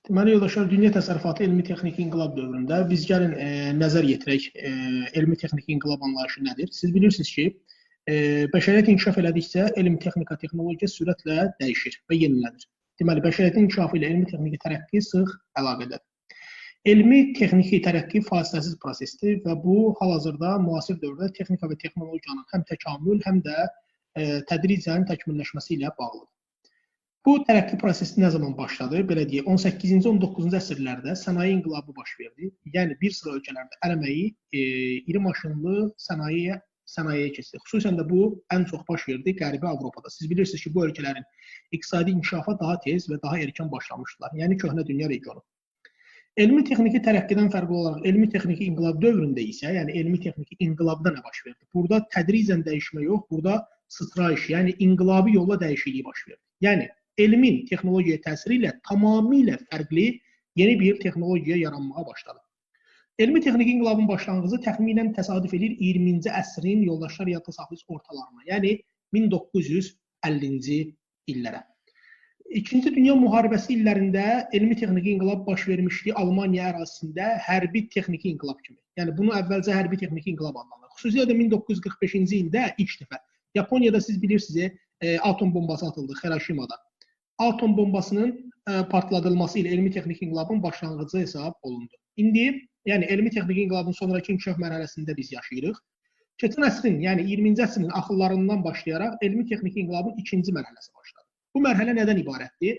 Deməli, yoldaşlar, dünya təsərrüfatı elmi-texniki inqilab dövründə biz gəlin nəzər yetirək elmi-texniki inqilab anlayışı nədir? Siz bilirsiniz ki, bəşəriyyət inkişaf elədikcə elm, texnika, texnologiya sürətlə dəyişir və yenilənir. Deməli, bəşəriyyətin inkişafı ilə elmi-texniki tərəqqi sıx əlaqədədir. Elmi-texniki tərəqqi fasiləsiz prosesdir və bu hal-hazırda müasir dövrdə texnika və texnologiyanın həm təkamül, həm də tədricən təkmilləşməsi ilə bağlıdır. Bu tərəqqi prosesi nə zaman başladı? Belə deyək, 18-ci, 19-cu əsrlərdə sənaye inqilabı baş verdi. Yəni, bir sıra ölkələrdə əl əməyi iri maşınlı sənayeyə keçdi. Xüsusən də bu ən çox baş verdi Qərbi Avropada. Siz bilirsiniz ki, bu ölkələrin iqtisadi inkişafa daha tez və daha erkən başlamışdılar. Yəni, köhnə dünya regionu. Elmi-texniki tərəqqidən fərqli olaraq elmi-texniki inqilab dövründə isə, yəni elmi-texniki inqilabda nə baş verdi? Burada tədricən dəyişmə yox, burada sıçrayış, yəni inqilabi yolla dəyişiklik baş verdi. Yəni, elmin texnologiyaya təsiri ilə tamamilə fərqli yeni bir texnologiya yaranmağa başladı. Elmi-texniki inqilabın başlanğıcı təxminən təsadüf edir 20-ci əsrin yoldaşlar yadda saxlayın ortalarına, yəni 1950-ci illərə. İkinci Dünya müharibəsi illərində elmi-texniki inqilab baş vermişdi Almaniya ərazisində hərbi texniki inqilab kimi. Yəni bunu əvvəlcə hərbi texniki inqilab adlanır. Xüsusilə də 1945-ci ildə ilk dəfə Yaponiyada siz bilirsiniz, atom bombası atıldı Hiroşimada. Atom bombasının partladılması ilə elmi-texniki inqilabın başlanğıcı hesab olundu. İndi, yəni elmi-texniki inqilabın sonraki inkişaf mərhələsində biz yaşayırıq. Keçən əsrin, yəni 20-ci əsrin axırlarından başlayaraq elmi-texniki inqilabın ikinci mərhələsi başladı. Bu mərhələ nədən ibarətdir?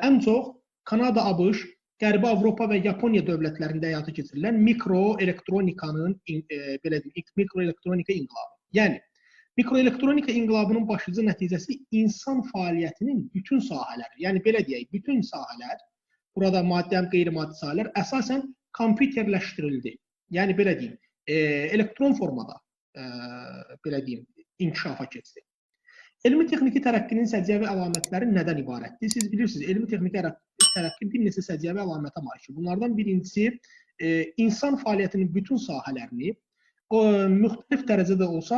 Ən çox Kanada, ABŞ, Qərbi Avropa və Yaponiya dövlətlərində həyata keçirilən mikroelektronikanın mikroelektronika inqilabı. Yəni, mikroelektronika inqilabının başlıca nəticəsi insan fəaliyyətinin bütün sahələri, yəni belə deyək, bütün sahələr, burada maddi həm qeyri-maddi sahələr əsasən kompüterləşdirildi. Yəni belə deyim, elektron formada belə deyim, inkişafa keçdi. Elmi-texniki tərəqqinin səciyyəvi əlamətləri nədən ibarətdir? Siz bilirsiniz, elmi-texniki tərəqqi bir neçə səciyyəvi əlamətə malikdir. Bunlardan birincisi, insan fəaliyyətinin bütün sahələrini müxtəlif dərəcədə olsa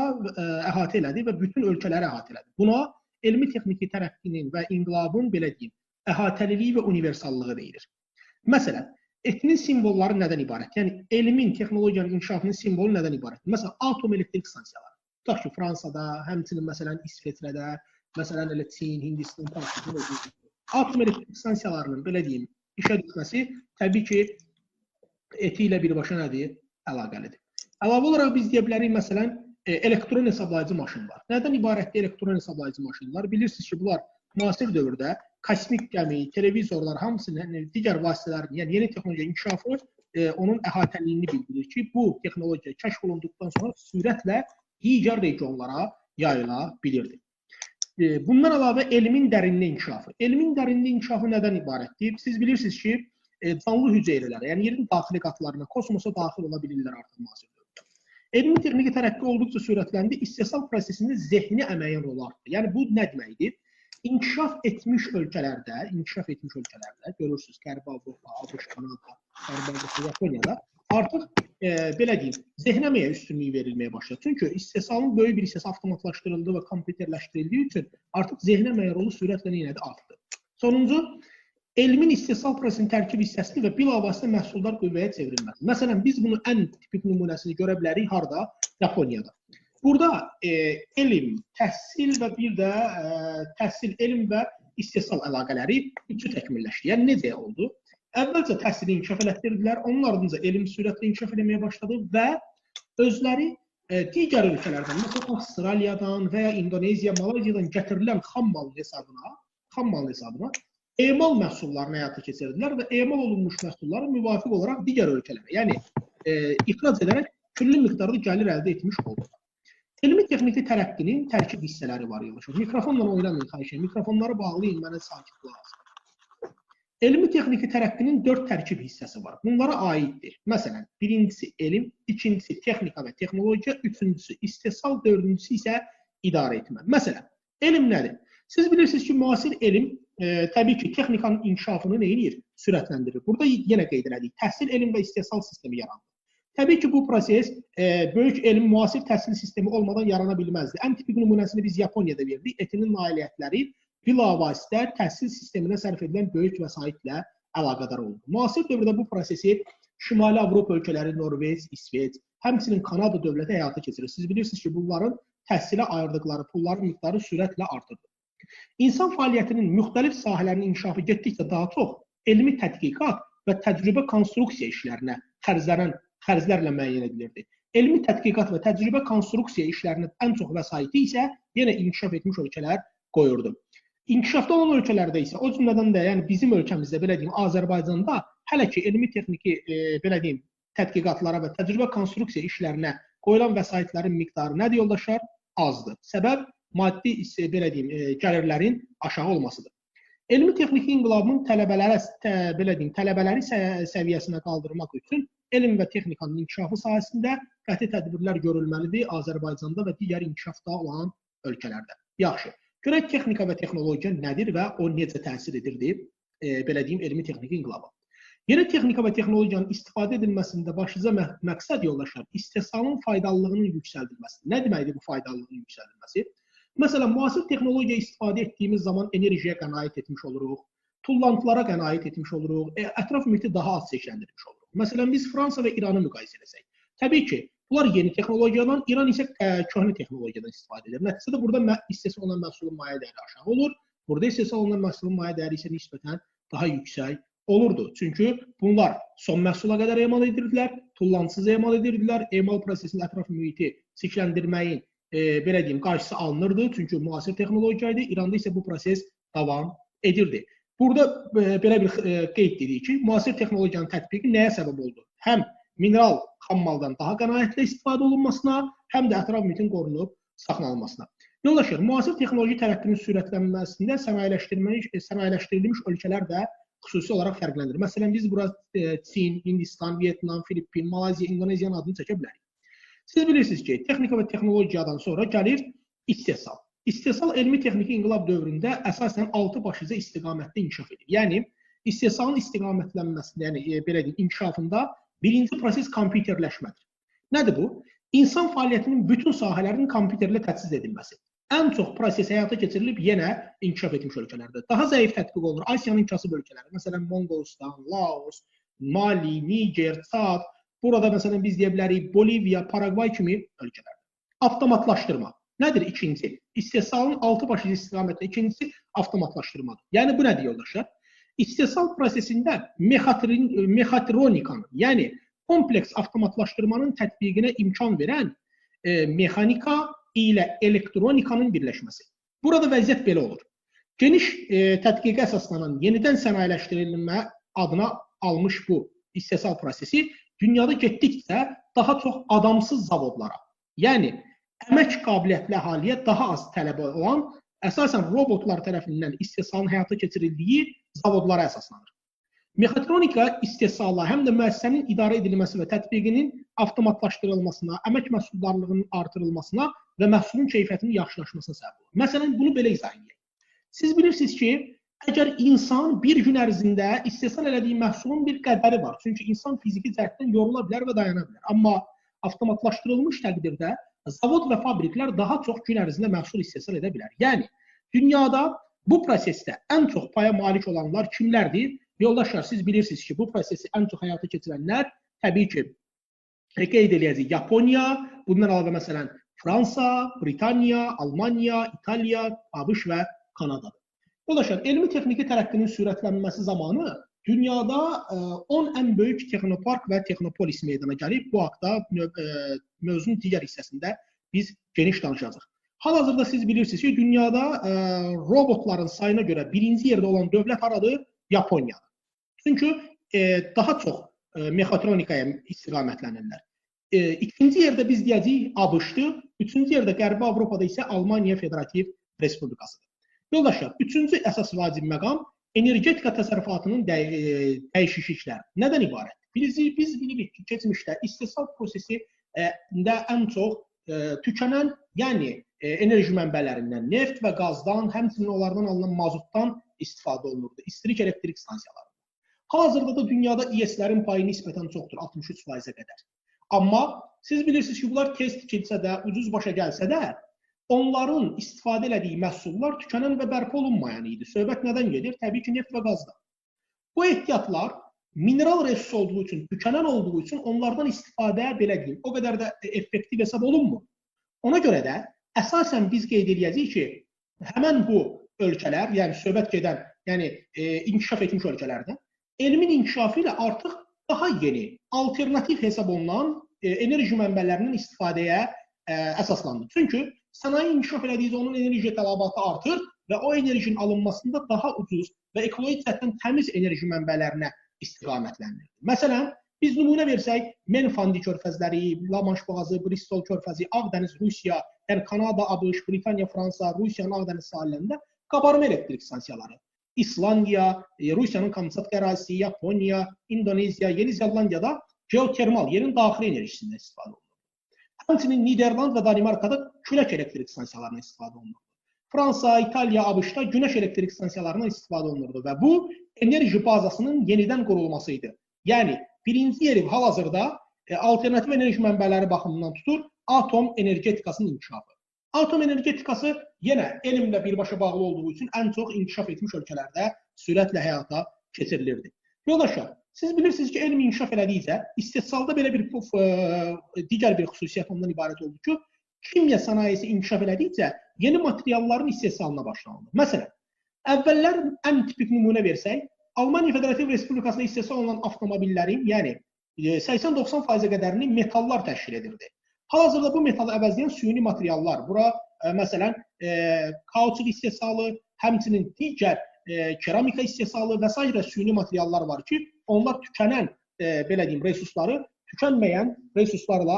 əhatə elədi və bütün ölkələri əhatə elədi. Buna elmi-texniki tərəqqinin və inqilabın, belə deyim, əhatəliliyi və universallığı deyilir. Məsələn, etinin simvolları nədən ibarət? Yəni, elmin, texnologiyanın inkişafının simvolu nədən ibarət? Məsələn, atom elektrik stansiyaları. Tutaq ki, Fransada, həmçinin məsələn İsveçrədə, məsələn elə Çin, Hindistan, Pakistan, atom elektrik stansiyalarının, belə deyim, işə düşməsi təbii ki, eti ilə birbaşa nədir? Əlaqəlidir. Əlavə olaraq biz deyə bilərik, məsələn, elektron hesablayıcı maşınlar. Nədən ibarətdir elektron hesablayıcı maşınlar? Bilirsiniz ki, bunlar müasir dövrdə kosmik gəmi, televizorlar, hamısının digər vasitələrin, yəni yeni texnologiya inkişafı onun əhatəliyini bildirir ki, bu texnologiya kəşf olunduqdan sonra sürətlə digər regionlara yayıla bilirdi. Bundan əlavə elmin dərinli inkişafı. Elmin dərinli inkişafı nədən ibarətdir? Siz bilirsiniz ki, canlı hüceyrələrə, yəni yerin daxili qatlarına, kosmosa daxil ola bilirlər artıq müasir dövrdə. Elmi-texniki tərəqqi olduqca sürətləndi, istehsal prosesində zehni əməyin rolu artdı. Yəni bu nə deməkdir? İnkişaf etmiş ölkələrdə, görürsünüz, Qərbi Avropa, ABŞ, Kanada, Qərbi Avropa, Yaponiyada artıq belə deyim, zehni əməyə üstünlüyü verilməyə başladı. Çünki istehsalın böyük bir hissəsi avtomatlaşdırıldı və kompüterləşdirildiyi üçün artıq zehni əməyə rolu sürətlə nədir? Artdı. Sonuncu, elmin istehsal prosesinin tərkib hissəsini və bilavasitə məhsuldar qüvvəyə çevrilməsi. Məsələn, biz bunu ən tipik nümunəsini görə bilərik harada? Yaponiyada. Burada elm, təhsil və bir də təhsil, elm və istehsal əlaqələri üçü təkmilləşdi. Yəni, necə oldu? Əvvəlcə təhsili inkişaf elətdirdilər, onun ardınca elm sürətlə inkişaf eləməyə başladı və özləri digər ölkələrdən, məsələn, Avstraliyadan və ya Indoneziya, Malayziyadan gətirilən xam malın hesabına emal məhsullarını həyata keçirdilər və emal olunmuş məhsulları müvafiq olaraq digər ölkələrə, yəni ixrac edərək külli miqdarda gəlir əldə etmiş oldular. Elmi-texniki tərəqqinin tərkib hissələri var. Mikrofonla oynamayın, xahiş edirəm. Mikrofonları bağlayın, mənə sakit qulaq asın. Elmi-texniki tərəqqinin 4 tərkib hissəsi var. Bunlara aiddir. Məsələn, birincisi elm, ikincisi texnika və texnologiya, üçüncüsü istehsal, dördüncüsü isə idarə etmə. Məsələn, elm nədir? Siz bilirsiniz ki, müasir elm təbii ki, texnikanın inkişafını nə edir? Sürətləndirir. Burada yenə qeyd elədik, təhsil, elm və istehsal sistemi yarandı. Təbii ki, bu proses böyük elm, müasir təhsil sistemi olmadan yarana bilməzdi. Ən tipik nümunəsini biz Yaponiyada verdik. Etinin nailiyyətləri bilavasitə təhsil sisteminə sərf edilən böyük vəsaitlə əlaqədar oldu. Müasir dövrdə bu prosesi Şimali Avropa ölkələri, Norveç, İsveç, həmçinin Kanada dövləti həyata keçirir. Siz bilirsiniz ki, bunların təhsilə ayırdıqları pulların miqdarı sürətlə artırdı. İnsan fəaliyyətinin müxtəlif sahələrinin inkişafı getdikcə daha çox elmi tədqiqat və təcrübə konstruksiya işlərinə xərclərlə müəyyən edilirdi. Elmi tədqiqat və təcrübə konstruksiya işlərinə ən çox vəsaiti isə yenə inkişaf etmiş ölkələr qoyurdu. İnkişafda olan ölkələrdə isə, o cümlədən də, yəni bizim ölkəmizdə, belə deyim, Azərbaycanda hələ ki elmi texniki, belə deyim, tədqiqatlara və təcrübə konstruksiya işlərinə qoyulan vəsaitlərin miqdarı nədir yoldaşlar? Azdır. Səbəb maddi, belə deyim, gəlirlərin aşağı olmasıdır. Elmi texniki inqilabın tələbələri səviyyəsinə qaldırmaq üçün elm və texnikanın inkişafı sahəsində qəti tədbirlər görülməlidir Azərbaycanda və digər inkişafda olan ölkələrdə. Yaxşı. Görək texnika və texnologiya nədir və o necə təsir edirdi, belə deyim, elmi texniki inqilaba. Yeni texnika və texnologiyanın istifadə edilməsində başlıca məqsəd yoldaşlar, istehsalın faydalılığının yüksəldilməsi. Nə deməkdir bu faydalılığın yüksəldilməsi? Məsələn, müasir texnologiya istifadə etdiyimiz zaman enerjiyə qənaət etmiş oluruq, tullantılara qənaət etmiş oluruq, ətraf mühiti daha az çirkləndirmiş oluruq. Məsələn, biz Fransa və İranı müqayisə etsək, təbii ki, bunlar yeni texnologiyadan, İran isə köhnə texnologiyadan istifadə edir. Nəticədə burada istehsal olunan məhsulun mayə dəyəri aşağı olur, burada istehsal olunan məhsulun mayə dəyəri isə nisbətən daha yüksək olurdu. Çünki bunlar son məhsula qədər emal edirdilər, tullantısız emal edirdilər, emal prosesinin ətraf mühiti çirkləndirməyin, belə deyim, qarşısı alınırdı. Çünki müasir texnologiya idi, İranda isə bu proses davam edirdi. Burada belə bir qeyd dedik ki, müasir texnologiyanın tətbiqi nəyə səbəb oldu? Həm mineral xammaldan daha qənaətlə istifadə olunmasına, həm də ətraf mühitin qorunub saxlanılmasına. Yoldaşlar, müasir texnoloji tərəqqinin sürətlənməsində sənayələşdirilmiş ölkələr də xüsusi olaraq fərqləndirir. Məsələn, biz bura Çin, Hindistan, Vyetnam, Filippin, Malayziya, İndoneziyanın adını çəkə bilərik. Siz bilirsiniz ki, texnika və texnologiyadan sonra gəlir istehsal. İstehsal elmi texniki inqilab dövründə əsasən 6 başlıca istiqamətdə inkişaf edir. Yəni, istehsalın istiqamətlənməsində, yəni belə deyim, inkişafında birinci proses kompüterləşmədir. Nədir bu? İnsan fəaliyyətinin bütün sahələrinin kompüterlə təchiz edilməsi. Ən çox proses həyata keçirilib yenə inkişaf etmiş ölkələrdə. Daha zəif tətbiq olunur Asiyanın kasıb ölkələri. Məsələn, Monqolistan, Laos, Mali, Niger, Çad, burada məsələn biz deyə bilərik Boliviya, Paragvay kimi ölkələrdə. Avtomatlaşdırma. Nədir ikinci? İstehsalın 6 başlıca istiqamətlə ikincisi avtomatlaşdırmadır. Yəni bu nədir yoldaşlar? İstehsal prosesində mexatronikanın, yəni kompleks avtomatlaşdırmanın tətbiqinə imkan verən mexanika ilə elektronikanın birləşməsi. Burada vəziyyət belə olur. Geniş tədqiqə əsaslanan yenidən sənayələşdirilmə adına almış bu istehsal prosesi dünyada getdikcə daha çox adamsız zavodlara, yəni əmək qabiliyyətli əhaliyə daha az tələb olan, əsasən robotlar tərəfindən istehsalın həyata keçirildiyi zavodlara əsaslanır. Mexatronika istehsalla həm də müəssisənin idarə edilməsi və tətbiqinin avtomatlaşdırılmasına, əmək məhsuldarlığının artırılmasına və məhsulun keyfiyyətinin yaxşılaşmasına səbəb olur. Məsələn, bunu belə izah edək. Siz bilirsiniz ki, əgər insan bir gün ərzində istehsal elədiyi məhsulun bir qədəri var. Çünki insan fiziki cəhətdən yorula bilər və dayana bilər. Amma avtomatlaşdırılmış təqdirdə zavod və fabriklər daha çox gün ərzində məhsul istehsal edə bilər. Yəni, dünyada bu prosesdə ən çox paya malik olanlar kimlərdir? Yoldaşlar, siz bilirsiniz ki, bu prosesi ən çox həyata keçirənlər təbii ki, qeyd eləyəcək Yaponiya, bundan əlavə məsələn Fransa, Britaniya, Almaniya, İtaliya, ABŞ və Kanadadır. Yoldaşlar, elmi texniki tərəqqinin sürətlənməsi zamanı dünyada 10 ən böyük texnopark və texnopolis meydana gəlib. Bu haqda mövzunun digər hissəsində biz geniş danışacağıq. Hal-hazırda siz bilirsiniz ki, dünyada robotların sayına görə birinci yerdə olan dövlət haradır? Yaponiyadır. Çünki daha çox mexatronikaya istiqamətlənirlər. İkinci yerdə biz deyəcəyik ABŞ-dır, üçüncü yerdə Qərbi Avropada isə Almaniya Federativ Respublikasıdır. Yoldaşlar, üçüncü əsas vacib məqam energetika təsərrüfatının dəyişiklikləri. Nədən ibarətdir? Biz bilirik ki, keçmişdə istehsal prosesində ən çox tükənən, yəni enerji mənbələrindən, neft və qazdan, həmçinin onlardan alınan mazutdan istifadə olunurdu, istilik elektrik stansiyalarında. Hal-hazırda da dünyada İES-lərin payı nisbətən çoxdur, 63%-ə qədər. Amma siz bilirsiniz ki, bunlar tez tikilsə də, ucuz başa gəlsə də, onların istifadə elədiyi məhsullar tükənən və bərpa olunmayan idi. Söhbət nədən gedir? Təbii ki, neft və qazdan. Bu ehtiyatlar mineral resurs olduğu üçün, tükənən olduğu üçün onlardan istifadə belə deyim, o qədər də effektiv hesab olunmur. Ona görə də əsasən biz qeyd edəcəyik ki, həmən bu ölkələr, yəni söhbət gedən, yəni inkişaf etmiş ölkələrdə elmin inkişafı ilə artıq daha yeni, alternativ hesab olunan enerji mənbələrindən istifadəyə əsaslandı. Çünki sənaye inkişaf elədikcə onun enerji tələbatı artır və o enerjinin alınmasında daha ucuz və ekoloji cəhətdən təmiz enerji mənbələrinə istiqamətləndirir. Məsələn, biz nümunə versək, Menfandi körfəzləri, La-Manş boğazı, Bristol körfəzi, Ağdəniz, Rusiya, yəni Kanada, ABŞ, Britaniya, Fransa, Rusiyanın Ağdəniz sahillərində qabarma elektrik stansiyaları. İslandiya, Rusiyanın Kamçatka ərazisi, Yaponiya, İndoneziya, Yeni Zelandiyada geotermal, yerin daxili enerjisindən istifadə olunur. Həmçinin Niderland və Danimarkada külək elektrik stansiyalarından istifadə olunur. Fransa, İtaliya, ABŞ-da günəş elektrik stansiyalarından istifadə olunurdu və bu enerji bazasının yenidən qurulmasıydı. Yəni, birinci yeri hal-hazırda alternativ enerji mənbələri baxımından tutur atom energetikasının inkişafı. Atom energetikası yenə elmlə birbaşa bağlı olduğu üçün ən çox inkişaf etmiş ölkələrdə sürətlə həyata keçirilirdi. Yoldaşlar, siz bilirsiniz ki, elm inkişaf elədikcə istehsalda belə bir digər bir xüsusiyyət ondan ibarət oldu ki, kimya sənayesi inkişaf elədikcə yeni materialların istehsalına başlanıldı. Məsələn, əvvəllər ən tipik nümunə versək, Almaniya Federativ Respublikasında istehsal olunan avtomobillərin, yəni 80-90% qədərini metallar təşkil edirdi. Hal-hazırda bu metalı əvəzləyən süni materiallar, bura məsələn, kauçuk istehsalı, həmçinin digər keramika istehsalı və s. süni materiallar var ki, onlar tükənən, belə deyim, resursları tükənməyən resurslarla,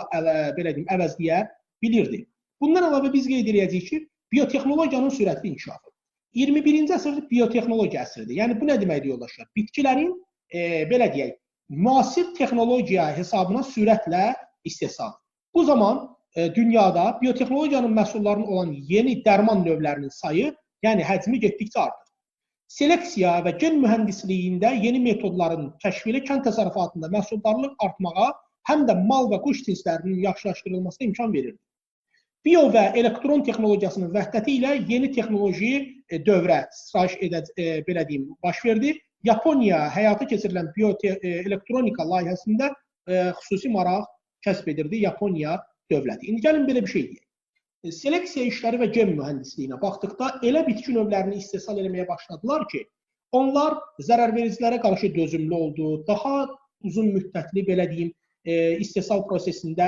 belə deyim, əvəzləyə bilirdi. Bundan əlavə biz qeyd edəcəyik ki, biotexnologiyanın sürətli inkişafı. 21-ci əsr biotexnologiya əsridir. Yəni, bu nə deməkdir, yoldaşlar? Bitkilərin, belə deyək, müasir texnologiya hesabına sürətlə istehsal. Bu zaman dünyada biotexnologiyanın məhsullarının olan yeni dərman növlərinin sayı, yəni həcmi getdikcə artır. Seleksiya və gen mühəndisliyində yeni metodların kəşfiyle kənd təsərrüfatında məhsuldarlıq artmağa, həm də mal və quş cinslərinin yaxşılaşdırılmasına imkan verir. Bio və elektron texnologiyasının vəhdəti ilə yeni texnoloji dövrə belə deyim, baş verdi. Yaponiya həyata keçirilən bioelektronika layihəsində xüsusi maraq kəsb edirdi Yaponiya dövləti. İndi gəlin belə bir şey deyək. Seleksiya işləri və gen mühəndisliyinə baxdıqda elə bitki növlərini istehsal etməyə başladılar ki, onlar zərərvericilərə qarşı dözümlü oldu, daha uzun müddətli, belə deyim, istehsal prosesində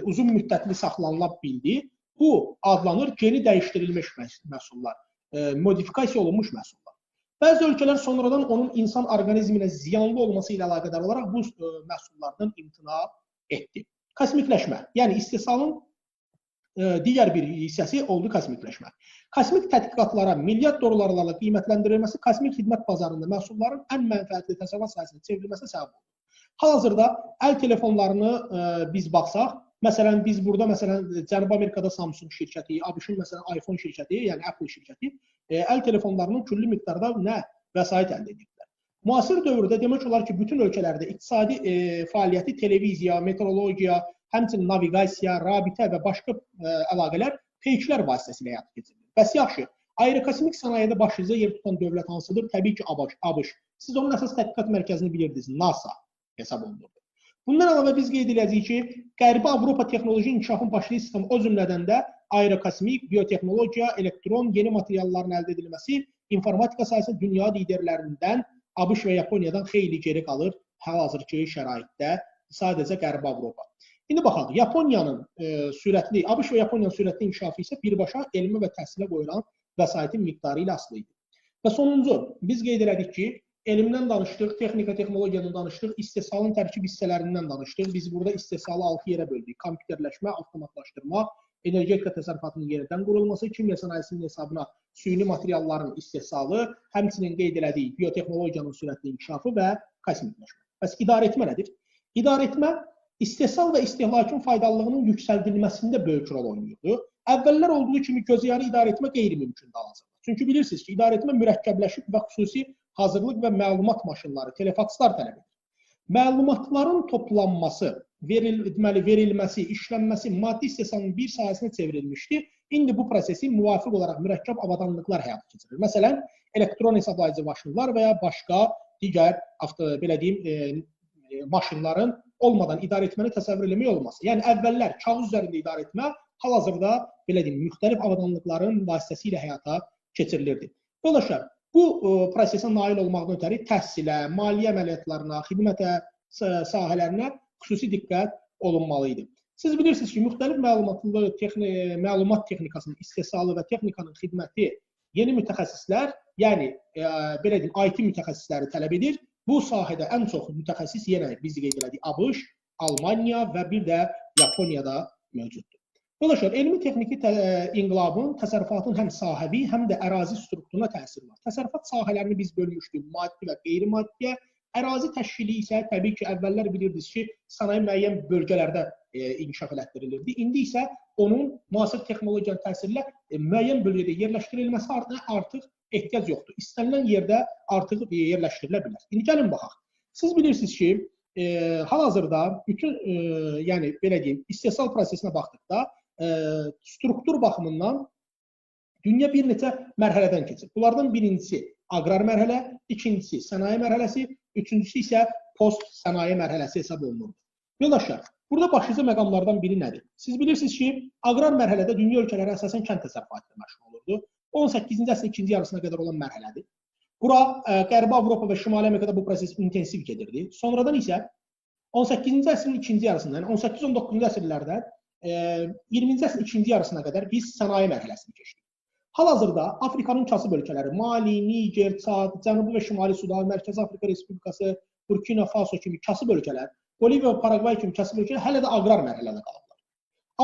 uzun müddətli saxlanıla bildi. Bu adlanır geni dəyişdirilmiş məhsullar, modifikasiya olunmuş məhsullar. Bəzi ölkələr sonradan onun insan orqanizminə ziyanlı olması ilə əlaqədar olaraq bu məhsullardan imtina etdi. Kosmikləşmə, yəni istehsalın digər bir hissəsi oldu kosmikləşmə. Kosmik tədqiqatlara milyard dollarlarla qiymətləndirilməsi kosmik xidmət bazarında məhsulların ən mənfəətli təsərrüfat sahəsinə çevrilməsinə səbəb oldu. Hal-hazırda əl telefonlarını biz baxsaq, məsələn, biz burada Cənubi Amerikada Samsung şirkəti, ABŞ-ın iPhone şirkəti, yəni Apple şirkəti əl telefonlarının küllü miqdarda vəsait əldə ediblər. Müasir dövrdə demək olar ki, bütün ölkələrdə iqtisadi fəaliyyəti televiziya, meteorologiya, həmçinin navigasiya, rabitə və başqa əlaqələr peyklər vasitəsilə həyata keçirilir. Bəs yaxşı, aerokosmik sənayədə başlıca yer tutan dövlət hansıdır? Təbii ki, ABŞ. Siz onun əsas tədqiqat mərkəzini bilirdiniz, NASA hesab olunurdu. Bundan əlavə biz qeyd edəcəyik ki, Qərbi Avropa texnoloji inkişafın başlıca sistemi o cümlədən də aerokosmik, biotexnologiya, elektron, yeni materialların əldə edilməsi, informatika sahəsində dünya liderlərindən ABŞ və Yaponiyadan xeyli geri qalır hal-hazırki şəraitdə sadəcə Qərbi Avropa. İndi baxaq, ABŞ və Yaponiyanın sürətli inkişafı isə birbaşa elmi və təhsilə qoyulan vəsaitin miqdarı ilə asılı idi. Və sonuncu, biz qeyd elədik ki, elmdən danışdıq, texnika, texnologiyadan danışdıq, istehsalın tərkib hissələrindən danışdıq. Biz burada istehsalı 6 yerə böldük. Kompüterləşmə, avtomatlaşdırma, energetika təsərrüfatının yenidən qurulması, kimya sənayesinin hesabına süni materialların istehsalı, həmçinin qeyd elədik biotexnologiyanın sürətli inkişafı və kosmikləşmə. Bəs idarəetmə nədir? İdarəetmə istehsal və istehlakın faydalılığının yüksəldilməsində böyük rol oynayırdı. Əvvəllər olduğu kimi gözəyarı idarəetmə qeyri-mümkündür hal-hazırda. Çünki bilirsiniz ki, idarəetmə mürəkkəbləşib və xüsusi hazırlıq və məlumat maşınları, telefakslar tələb edir. Məlumatların toplanması, verilməsi, işlənməsi maddi istehsalın bir sahəsinə çevrilmişdi indi bu prosesi müvafiq olaraq mürəkkəb avadanlıqlar həyata keçirir. Məsələn, elektron hesablayıcı maşınlar və ya başqa digər belə deyim, maşınların olmadan idarə etməni təsəvvür etmək olmaz. Yəni əvvəllər kağız üzərində idarə etmə hal-hazırda belə deyim, müxtəlif avadanlıqların vasitəsilə həyata keçirilirdi. Dolayısıyla bu prosesə nail olmaqdan ötəri təhsilə, maliyyə əməliyyatlarına, xidmətə sahələrinə xüsusi diqqət olunmalı idi. Siz bilirsiniz ki, müxtəlif məlumat texnikasının istehsalı və texnikanın xidməti yeni mütəxəssislər, yəni belə deyim, IT mütəxəssisləri tələb edir. Bu sahədə ən çox mütəxəssis yenə biz qeyd elədik ABŞ, Almaniya və bir də Yaponiyada mövcuddur. Dolayısıyla elmi texniki inqilabın təsərrüfatın həm sahəvi, həm də ərazi strukturuna təsiri var. Təsərrüfat sahələrini biz bölmüşdük maddi və qeyri-maddiyə. Ərazi təşkili isə təbii ki, əvvəllər bilirdiniz ki, sənaye müəyyən bölgələrdə inkişaf elətdirilirdi. İndi isə onun müasir texnologiyanın təsirlə müəyyən bölgədə yerləşdirilməsi artıq ehtiyac yoxdur. İstənilən yerdə artıq yerləşdirilə bilər. İndi gəlin baxaq. Siz bilirsiniz ki, hal-hazırda bütün, yəni belə deyim, istehsal prosesinə baxdıqda struktur baxımından dünya bir neçə mərhələdən keçir. Bunlardan birincisi aqrar mərhələ, ikincisi sənaye mərhələsi, üçüncüsü isə post sənaye mərhələsi hesab olunur. Yoldaşlar, burada başlıca məqamlardan biri nədir? Siz bilirsiniz ki, aqrar mərhələdə dünya ölkələri əsasən kənd təsərrüfatı ilə məşğul olurdu. 18-ci əsrin ikinci yarısına qədər olan mərhələdir. Bura Qərbi Avropa və Şimali Amerikada bu proses intensiv gedirdi. Sonradan isə 18-ci əsrin ikinci yarısından, 18-19-cu əsrlərdən 20-ci əsrin ikinci yarısına qədər biz sənaye mərhələsini keçdik. Hal-hazırda Afrikanın kasıb ölkələri, Mali, Niger, Çad, Cənubi və Şimali Sudan, Mərkəzi Afrika Respublikası, Burkina Faso kimi kasıb ölkələr, Boliviya və Paragvay kimi kasıb ölkələr hələ də aqrar mərhələdə qalıblar.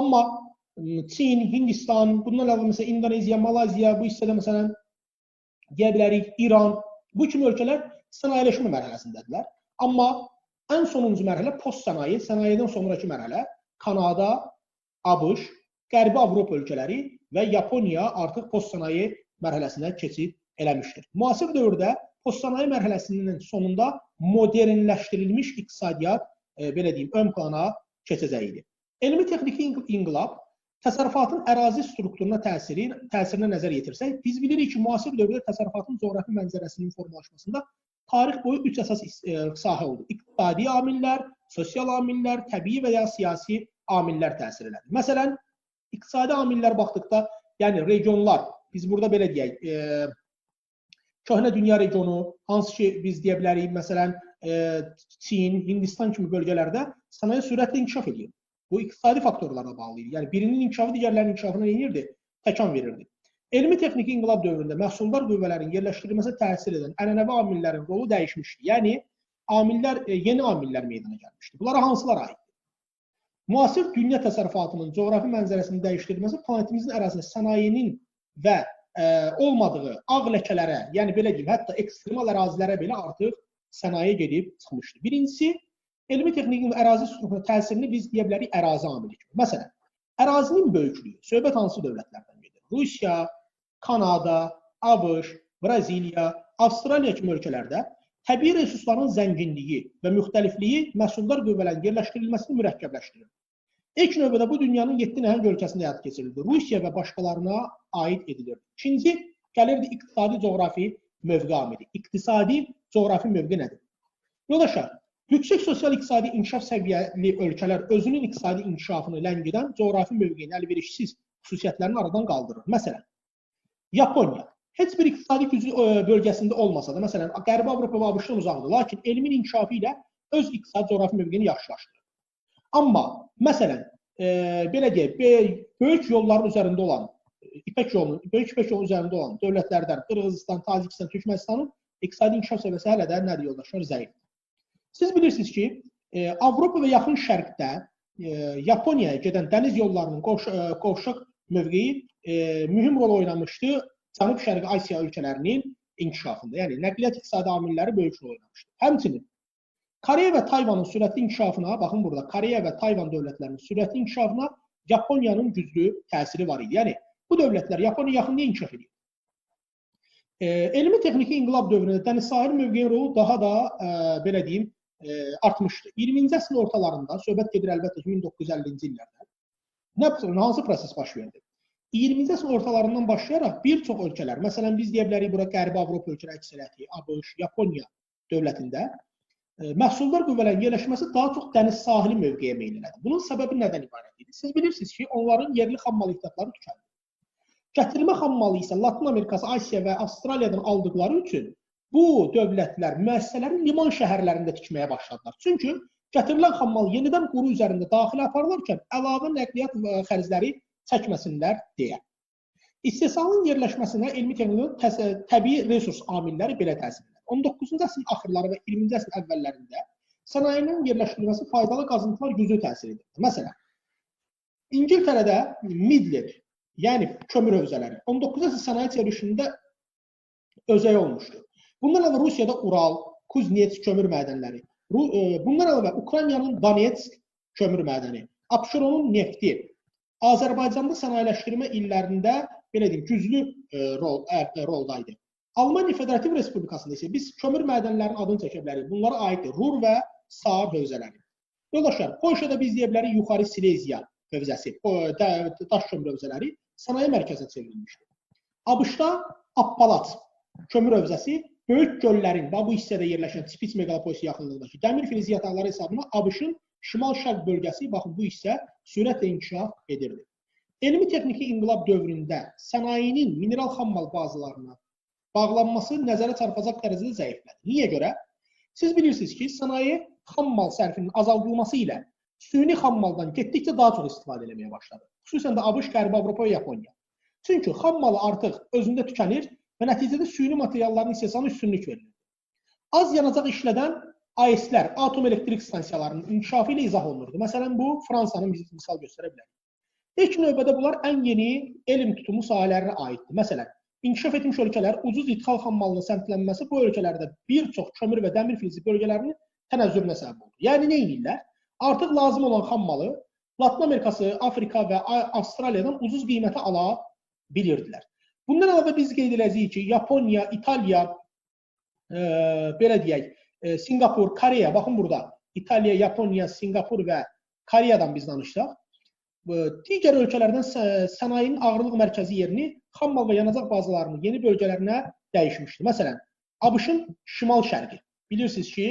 Amma Çin, Hindistan, bundan əlavə məsələn İndoneziya, Malayziya, bu hissədə məsələn deyə bilərik İran, bu kimi ölkələr sənayeleşmə mərhələsindədirlər. Amma ən sonuncu mərhələ post sənaye, sənayeden sonraki mərhələ Kanada, ABŞ, Qərbi Avropa ölkələri və Yaponiya artıq post sənaye mərhələsinə keçid eləmişdir. Müasir dövrdə post sənaye mərhələsinin sonunda modernləşdirilmiş iqtisadiyyat belə deyim, ön plana keçəcəyidir. Elmi texniki inqilab təsərrüfatın ərazi strukturuna təsirinə nəzər yetirsək, biz bilirik ki, müasir dövrdə təsərrüfatın coğrafi mənzərəsinin formalaşmasında tarix boyu 3 əsas sahə oldu. İqtisadi amillər, sosial amillər, təbii və ya siyasi amillər təsir elədi. Məsələn, iqtisadi amillər baxdıqda, yəni regionlar, biz burada belə deyək, köhnə dünya regionu, hansı ki biz deyə bilərik, məsələn, Çin, Hindistan kimi bölgələrdə sənaye sürətlə inkişaf edir. Bu iqtisadi faktorlara bağlı idi. Yəni birinin inkişafı digərlərinin inkişafına edirdi, təkan verirdi. Elmi texniki inqilab dövründə məhsuldar qüvvələrin yerləşdirilməsinə təsir edən ənənəvi amillərin rolu dəyişmişdi. Yəni yeni amillər meydana gəlmişdi. Bunlara hansılar aiddir? Müasir dünya təsərrüfatının coğrafi mənzərəsinin dəyişdirilməsi planetimizin ərazisində sənayenin və olmadığı ağ ləkələrə, yəni belə deyim, hətta ekstremal ərazilərə belə artıq sənaye gedib çıxmışdı. Birincisi, elmi texnikin ərazi strukturuna təsirini biz deyə bilərik ərazi amili kimi. Məsələn, ərazinin böyüklüyü söhbət hansı dövlətlərdən gedir? Rusiya, Kanada, ABŞ, Braziliya, Avstraliya kimi ölkələrdə təbii resursların zənginliyi və müxtəlifliyi məhsuldar qüvvələrin yerləşdirilməsini mürəkkəbləşdirir. İlk növbədə bu dünyanın 7 nəhəng ölkəsində həyata keçirildi. Rusiya və başqalarına aid edilirdi. İkinci, gəlirdi iqtisadi coğrafi mövqe amili. İqtisadi coğrafi mövqe nədir? Yoldaşlar, yüksək sosial-iqtisadi inkişaf səviyyəli ölkələr özünün iqtisadi inkişafını ləngidən coğrafi mövqeyin əlverişsiz xüsusiyyətlərini aradan qaldırır. Məsələn, Yaponiya heç bir iqtisadi gücü bölgəsində olmasa da, məsələn, Qərbi Avropa və ABŞ-dan uzaqdır, lakin elmin inkişafı ilə öz iqtisadi coğrafi mövqeyini yaxşılaşdırır. Amma, məsələn, belə deyək, böyük yolların üzərində olan, böyük İpək yolunun üzərində olan dövlətlərdən Qırğızistan, Tacikistan, Türkmenistanın iqtisadi inkişaf səviyyəsi hələ də nədir yoldaşlar? Zəifdir. Siz bilirsiniz ki, Avropa və yaxın şərqdə Yaponiyaya gedən dəniz yollarının qovşaq mövqeyi mühüm rol oynamışdı Cənub-Şərqi Asiya ölkələrinin inkişafında. Yəni, nəqliyyat iqtisadi amilləri böyük rol oynamışdı. Həmçinin, Koreya və Tayvanın sürətli inkişafına, baxın burada, Koreya və Tayvan dövlətlərinin sürətli inkişafına Yaponiyanın güclü təsiri var idi. Yəni, bu dövlətlər Yaponiya yaxın niyə inkişaf edir? Elmi texniki inqilab dövründə dəniz sahil mövqeyin rolu daha da, belə deyim, artmışdı. 20-ci əsrin ortalarında, söhbət gedir əlbəttə 1950-ci illərdə, hansı proses baş verdi? 20-ci əsrin ortalarından başlayaraq bir çox ölkələr, məsələn biz deyə bilərik bura Qərbi Avropa ölkələri əksəriyyəti, ABŞ, Yaponiya dövlətində məhsuldar qüvvələrin yerləşməsi daha çox dəniz sahili mövqeyə meyl elədi. Bunun səbəbi nədən ibarət idi? Siz bilirsiniz ki, onların yerli xammal ehtiyatları tükənir. Gətirilmə xammalı isə Latin Amerikası, Asiya və Avstraliyadan aldıqları üçün bu dövlətlər müəssisələrin liman şəhərlərində tikməyə başladılar. Çünki gətirilən xammal yenidən quru üzərində daxilə aparılarkən əlavə nəqliyyat xərcləri çəkməsinlər deyə. İstehsalın yerləşməsinə elmi texnologiyanın təbii resurs amilləri belə təsir edir. 19-cu əsrin axırları və 20-ci əsrin əvvəllərində sənayinin yerləşdirilməsi faydalı qazıntılar güclü təsir edir. Məsələn, İngiltərədə Midler, yəni kömür hövzələri 19-cu əsr sənaye çevrilişində özəyi olmuşdu. Bundan əlavə Rusiyada Ural, Kuznets kömür mədənləri, bundan əlavə Ukraynanın Donetsk kömür mədəni, Abşeronun nefti, Azərbaycanda sənayeləşdirmə illərində belə deyim, güclü roldaydı. Almaniya Federativ Respublikasında isə biz kömür mədənlərinin adını çəkə bilərik. Bunlara aiddir Ruhr və Saar hövzələri. Yoldaşlar, Polşada biz deyə bilərik Yuxarı Sileziya hövzəsi, daş kömür hövzələri sənaye mərkəzinə çevrilmişdir. ABŞ-da Appalat kömür hövzəsi böyük göllərin və bu hissədə yerləşən Spits meqalopolisi yaxınlığındakı dəmir filizi yataqları hesabına ABŞ-ın şimal-şərq bölgəsi baxın bu hissə sürətlə inkişaf edirdi. Elmi-texniki inqilab dövründə sənayinin mineral xammal bazalarına bağlanması nəzərə çarpacaq dərəcədə zəiflədi. Niyə görə? Siz bilirsiniz ki, sənaye xammal sərfinin azaldılması ilə süni xammaldan getdikcə daha çox istifadə etməyə başladı. Xüsusən də ABŞ, Qərbi Avropa və Yaponiya. Çünki xammalı artıq özündə tükənir və nəticədə süni materialların istehsalına üstünlük verilir. Az yanacaq işlədən AES-lər, atom elektrik stansiyalarının inkişafı ilə izah olunurdu. Məsələn, bu Fransanın biz misal göstərə bilərik. İlk növbədə bunlar ən yeni elm tutumu sahələrinə aiddir. Məsələn, İnkişaf etmiş ölkələr ucuz ixal xammalının səmtlənməsi bu ölkələrdə bir çox kömür və dəmir filizi bölgələrinin tənəzzülünə səbəb oldu. Yəni nə edirlər? Artıq lazım olan xammalı Latin Amerikası, Afrika və Avstraliyadan ucuz qiymətə ala bilirdilər. Bundan əlavə biz qeyd edəcəyik ki, Yaponiya, İtaliya, belə deyək, Singapur, Koreya, baxın burada İtaliya, Yaponiya, Singapur və Koreyadan biz danışdıq. Digər ölkələrdən sənayenin ağırlıq mərkəzi yerini xammal və yanacaq bazalarının yeni bölgələrinə dəyişmişdir. Məsələn, ABŞ-ın şimal-şərqi. Bilirsiniz ki,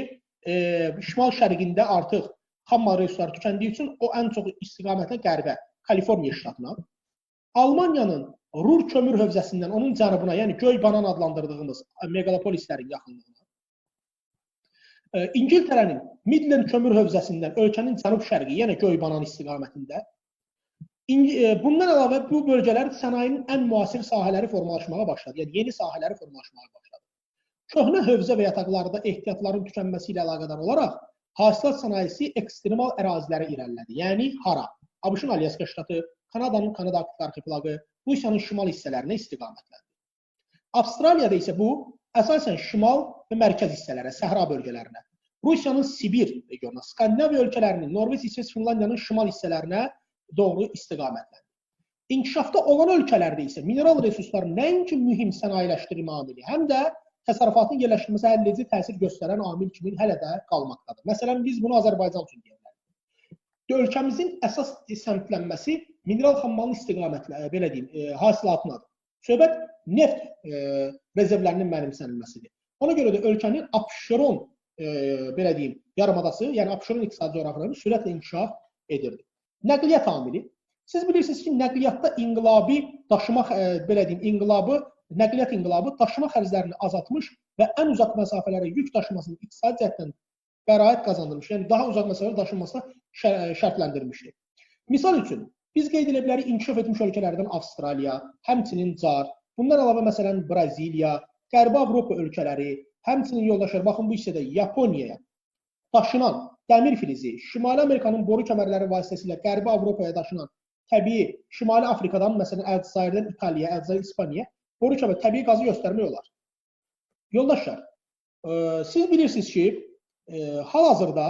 şimal-şərqində artıq xammal resursları tükəndiyi üçün o ən çox istiqamətə qərbə, Kaliforniya ştatına. Almaniyanın Ruhr kömür hövzəsindən onun cənubuna, yəni Göy Banan adlandırdığımız meqalopolislərin yaxınlığına. İngiltərənin Midland kömür hövzəsindən ölkənin cənub-şərqi, yəni Göy Banan istiqamətində. Bundan əlavə bu bölgələr sənayenin ən müasir sahələri formalaşmağa başladı. Yəni yeni sahələri formalaşmağa başladı. Köhnə hövzə və yataqlarda ehtiyatların tükənməsi ilə əlaqədar olaraq hasilat sənayesi ekstremal ərazilərə irəlilədi. Yəni hara? ABŞ-ın Alyaska ştatı, Kanadanın Kanada arxipelaqı, Rusiyanın şimal hissələrinə istiqamətləndi. Avstraliyada isə bu əsasən şimal və mərkəz hissələrə, səhra bölgələrinə, Rusiyanın Sibir regionuna, Skandinaviya ölkələrinin, Norveç, İsveç, Finlandiyanın şimal hissələrinə doğru istiqamətləndi. İnkişafda olan ölkələrdə isə mineral resursların nəinki mühim sənayeləşdirmə amili, həm də təsərrüfatın yerləşdirilməsi həlledici təsir göstərən amil kimi hələ də qalmaqdadır. Məsələn, biz bunu Azərbaycan üçün deyə bilərik. Ölkəmizin əsas səmtlənməsi mineral xammalın istiqamətlə, belə deyim, hasilatındadır. Söhbət neft rezervlərinin mənimsənilməsidir. Ona görə də ölkənin Abşeron, belə deyim, yarımadası, yəni Abşeron iqtisadi coğrafiyasında sürətlə inkişaf edirdi. Nəqliyyat amili. Siz bilirsiniz ki, nəqliyyatda inqilabi daşıma, belə deyim, nəqliyyat inqilabı daşıma xərclərini azaltmış və ən uzaq məsafələrə yük daşımasının iqtisadi cəhətdən bəraət qazandırmış, yəni daha uzaq məsafələrə daşınmasına şərtləndirmişdir. Misal üçün, biz qeyd edə bilərik inkişaf etmiş ölkələrdən Avstraliya, həmçinin CAR, bundan əlavə məsələn Braziliya, Qərbi Avropa ölkələri, həmçinin yoldaşlar, baxın bu hissədə Yaponiyaya daşınan dəmir filizi, Şimali Amerikanın boru kəmərləri vasitəsilə Qərbi Avropaya daşınan təbii, Şimali Afrikadan, məsələn, Əlcəzairdən İtaliya, Əlcəzair, İspaniya, boru kəmər, təbii qazı göstərmək olar. Yoldaşlar, siz bilirsiniz ki, hal-hazırda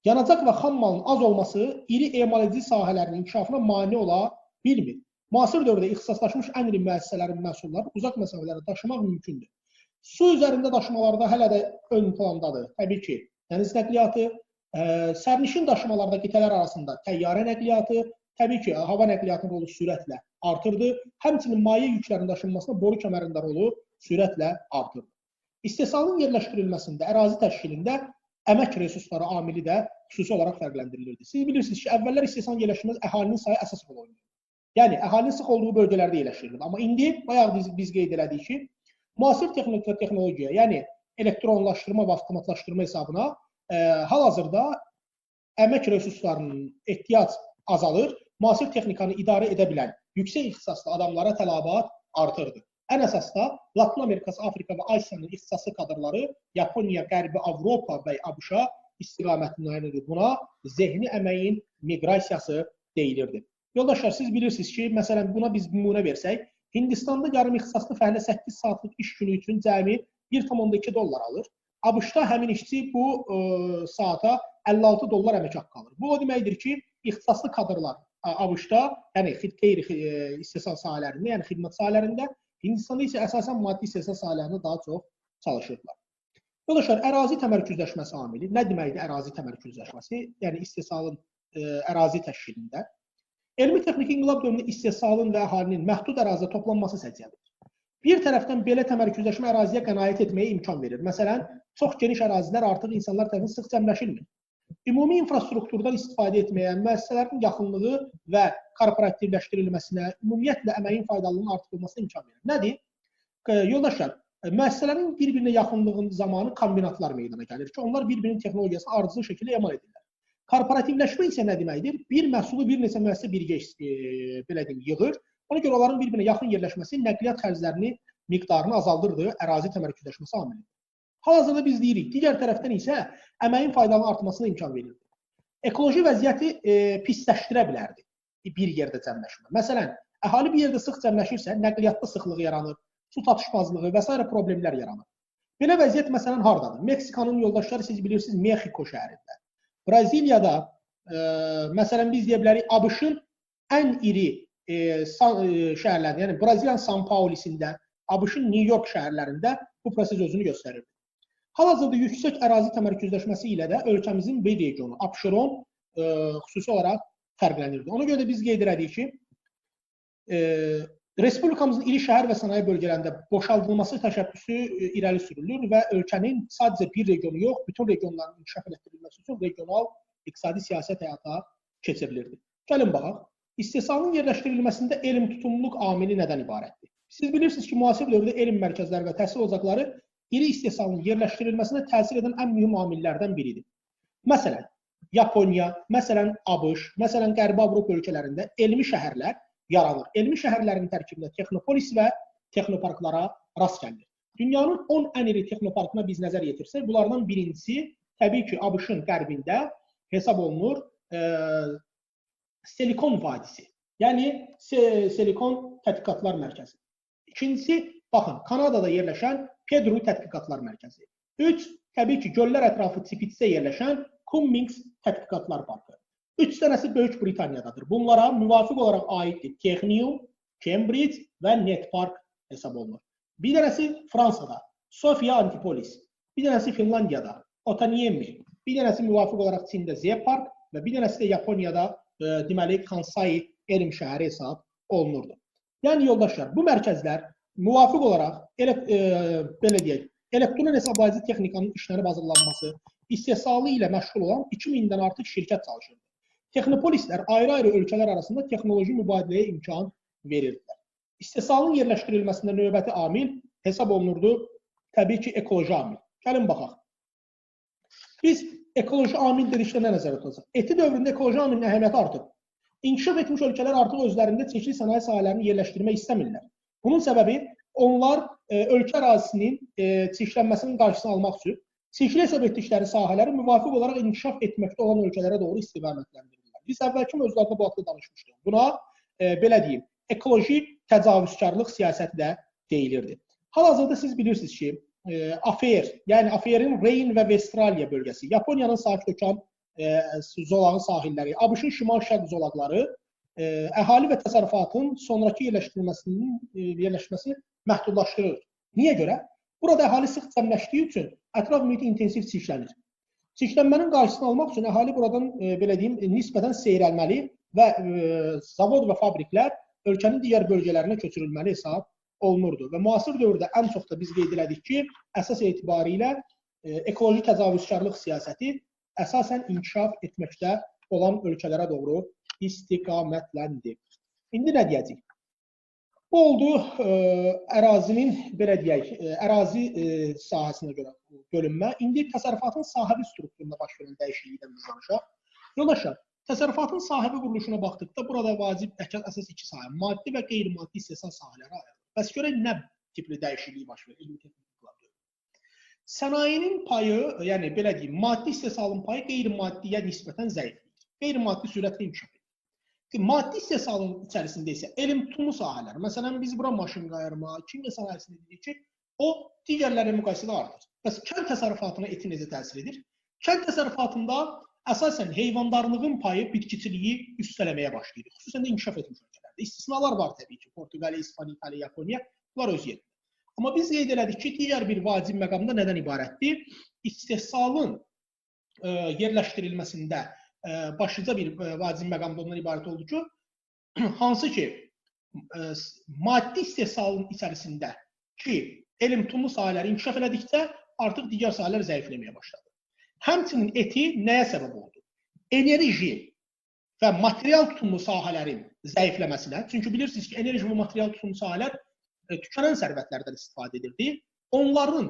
yanacaq və xammalın az olması iri emal edici sahələrinin inkişafına mane ola bilmir. Müasir dövrdə ixtisaslaşmış ən iri müəssisələrin məhsulları uzaq məsafələrə daşımaq mümkündür. Su üzərində daşımalarda hələ də ön plandadır. Təbii ki, dəniz nəqliyyatı, sərnişin daşımalarda qitələr arasında təyyarə nəqliyyatı, təbii ki, hava nəqliyyatının rolu sürətlə artırdı. Həmçinin maye yüklərinin daşınmasında boru kəmərində rolu sürətlə artırdı. İstehsalın yerləşdirilməsində, ərazi təşkilində əmək resursları amili də xüsusi olaraq fərqləndirilirdi. Siz bilirsiniz ki, əvvəllər istehsalın yerləşdirilməsi əhalinin sayı əsas rol oynayır. Yəni, əhalinin sıx olduğu bölgələrdə yerləşdirilir. Amma indi, bayaq biz qeyd elədik ki, müasir texnologiya, yəni elektronlaşdırma və avtomatlaşdırma hesabına hal-hazırda əmək resurslarının ehtiyac azalır, müasir texnikanı idarə edə bilən yüksək ixtisaslı adamlara tələbat artırdı. Ən əsas da Latın Amerikası, Afrika və Asiyanın ixtisaslı kadrları Yaponiya, Qərbi Avropa və ABŞ-a istiqamətindən idi. Buna zehni əməyin miqrasiyası deyilirdi. Yoldaşlar, siz bilirsiniz ki, məsələn, buna biz nümunə versək, Hindistanda yarım ixtisaslı fəhlə 8 saatlıq iş günü üçün cəmi $1,2 alır. ABŞ-da həmin işçi bu saata $56 əmək haqqı alır. Bu o deməkdir ki, ixtisaslı kadrlar ABŞ-da, yəni qeyri-istehsal sahələrində, yəni xidmət sahələrində, Hindistanda isə əsasən maddi istehsal sahələrində daha çox çalışırlar. Yoldaşlar, ərazi təmərküzləşməsi amili nə deməkdir ərazi təmərküzləşməsi? Yəni istehsalın ərazi təşkilində. Elmi-texniki inqilab dövründə istehsalın və əhalinin məhdud ərazidə toplanması səciyyədir. Bir tərəfdən belə təmərküzləşmə əraziyə qənaət etməyə imkan verir. Məsələn, çox geniş ərazilər artıq insanlar tərəfindən sıx cəmləşilmir. Ümumi infrastrukturdan istifadə etməyə, müəssisələrin yaxınlığı və korporativləşdirilməsinə, ümumiyyətlə əməyin faydalılığının artırılmasına imkan verir. Nədir? Yoldaşlar, müəssisələrin bir-birinə yaxınlığının zamanı kombinatlar meydana gəlir ki, onlar bir-birinin texnologiyasını ardıcıl şəkildə emal edirlər. Korporativləşmə isə nə deməkdir? Bir məhsulu bir neçə müəssisə birgə yığır. Ona görə onların bir-birinə yaxın yerləşməsi nəqliyyat xərclərini, miqdarını azaldırdığı ərazi təmərküzləşməsi amilidir. Hal-hazırda biz deyirik, digər tərəfdən isə əməyin faydalının artmasına imkan verir. Ekoloji vəziyyəti pisləşdirə bilərdi bir yerdə cəmləşmə. Məsələn, əhali bir yerdə sıx cəmləşirsə, nəqliyyatda sıxlıq yaranır, su tatışmazlığı və s. problemlər yaranır. Belə vəziyyət məsələn hardadır? Meksikanın yoldaşları siz bilirsiniz, Mexico şəhərində. Braziliyada, məsələn biz deyə bilərik, ABŞ-ın ən iri şəhərlərində, yəni Braziliyanın São Paulo-sində, ABŞ-ın New York şəhərlərində bu proses özünü göstərir. Hal-hazırda yüksək ərazi təmərküzləşməsi ilə də ölkəmizin bir regionu, Abşeron, xüsusi olaraq fərqlənirdi. Ona görə də biz qeyd elədik ki, Respublikamızın iri şəhər və sənaye bölgələrində boşaldılması təşəbbüsü irəli sürülür və ölkənin sadəcə bir regionu yox, bütün regionların inkişaf etdirilməsi üçün regional iqtisadi siyasət həyata keçirilirdi. Gəlin baxaq, istehsalın yerləşdirilməsində elm tutumluluq amili nədən ibarətdir? Siz bilirsiniz ki, müasir dövrdə elm mərkəzləri və təhsil ocaqları iri istehsalın yerləşdirilməsinə təsir edən ən mühüm amillərdən biridir. Məsələn, Yaponiya, məsələn, ABŞ, məsələn, Qərbi Avropa ölkələrində elmi şəhərlər yaranır. Elmi şəhərlərin tərkibində texnopolis və texnoparklara rast gəlinir. Dünyanın 10 ən iri texnoparkına biz nəzər yetirsək, bunlardan birincisi təbii ki, ABŞ-ın qərbində hesab olunur Silikon vadisi, yəni Silikon tədqiqatlar mərkəzi. İkincisi, baxın, Kanadada yerləşən Pedro tədqiqatlar mərkəzi. 3, təbii ki, göllər ətrafı Tipitsdə yerləşən Cummings tədqiqatlar parkı. 3 dənəsi Böyük Britaniyadadır. Bunlara müvafiq olaraq aiddir Technium, Cambridge və Netpark hesab olunur. Bir dənəsi Fransada, Sofia Antipolis. Bir dənəsi Finlandiyada, Otaniemi. Bir dənəsi müvafiq olaraq Çində Z-Park və bir dənəsi də Yaponiyada deməli Kansai elm şəhəri hesab olunurdu. Yəni yoldaşlar, bu mərkəzlər müvafiq olaraq belə deyək, elektron hesablayıcı texnikanın işləri hazırlanması, istehsalı ilə məşğul olan 2000-dən artıq şirkət çalışırdı. Texnopolislər ayrı-ayrı ölkələr arasında texnoloji mübadiləyə imkan verirdilər. İstehsalın yerləşdirilməsində növbəti amil hesab olunurdu, təbii ki, ekoloji amil. Gəlin baxaq. Biz ekoloji amil dedikdə nə nəzərdə tutacaq? ETİ dövründə ekoloji amilin əhəmiyyəti artıb. İnkişaf etmiş ölkələr artıq özlərində çeşitli sənaye sahələrini yerləşdirmək istəmirlər. Bunun səbəbi onlar ölkə ərazisinin çirklənməsinin qarşısını almaq üçün çirkli hesab etdikləri sahələri müvafiq olaraq inkişaf etməkdə olan ölkələrə doğru istiqamətləndirirlər. Biz əvvəlki mövzularda bu haqda danışmışdıq. Buna belə deyim, ekoloji təcavüzkarlıq siyasəti də deyilirdi. Hal-hazırda siz bilirsiniz ki, AFER, yəni AFER'in Reyn və Vestraliya bölgəsi, Yaponiyanın sakit okean zolağı sahilləri, ABŞ-ın şimal-şərq zolaqları əhali və təsərrüfatın sonraki yerləşməsi məhdudlaşdırır. Niyə görə? Burada əhali sıx cəmləşdiyi üçün ətraf mühit intensiv çirklənir. Çirklənmənin qarşısını almaq üçün əhali buradan belə deyim, nisbətən seyrəlməli və zavod və fabriklər ölkənin digər bölgələrinə köçürülməli hesab olunurdu. Və müasir dövrdə ən çox da biz qeyd elədik ki, əsas etibarilə ekoloji təcavüzkarlıq siyasəti əsasən inkişaf etməkdə olan ölkələrə doğru istiqamətləndi. İndi nə deyəcəyik? Bu oldu ərazinin, belə deyək, ərazi sahəsinə görə bölünmə. İndi təsərrüfatın sahibi strukturunda baş verən dəyişiklikdən biz danışaq. Yoldaşlar, təsərrüfatın sahibi quruluşuna baxdıqda burada vacib əsas iki sahə, maddi və qeyri-maddi istehsal sahələri ayrılır. Bəs görək nə tipli dəyişiklik baş verir? Sənayenin payı, yəni belə deyim, maddi istehsalın payı qeyri-maddiyə nisbətən zəifləyir. Qeyri-maddi sürətlə inkişaf edir. Maddi istehsalın içərisində isə elm tutumu sahələri, məsələn biz bura maşın qayırma, kimya sənayesində dedik ki, o digərləri müqayisədə artır. Bəs kənd təsərrüfatına eti necə təsir edir? Kənd təsərrüfatında əsasən heyvandarlığın payı bitkiçiliyi üstələməyə başlayır. Xüsusən də inkişaf etmiş ölkələrdə. İstisnalar var təbii ki, Portuqaliya, İspaniya, İtaliya, Yaponiya, bunlar öz yerində. Amma biz qeyd elədik ki, digər bir vacib məqamda nədən ibarətdir? İstehsalın yerləşdirilməsində başlıca bir vacib məqamda ondan ibarət oldu ki, hansı ki, maddi istehsalın içərisində ki, elm tutumu sahələri inkişaf elədikdə artıq digər sahələr zəifləməyə başladı. Həmçinin eti nəyə səbəb oldu? Enerji və material tutumu sahələrin zəifləməsinə, çünki bilirsiniz ki, enerji və material tutumu sahələr tükənən sərvətlərdən istifadə edirdi. Onlardan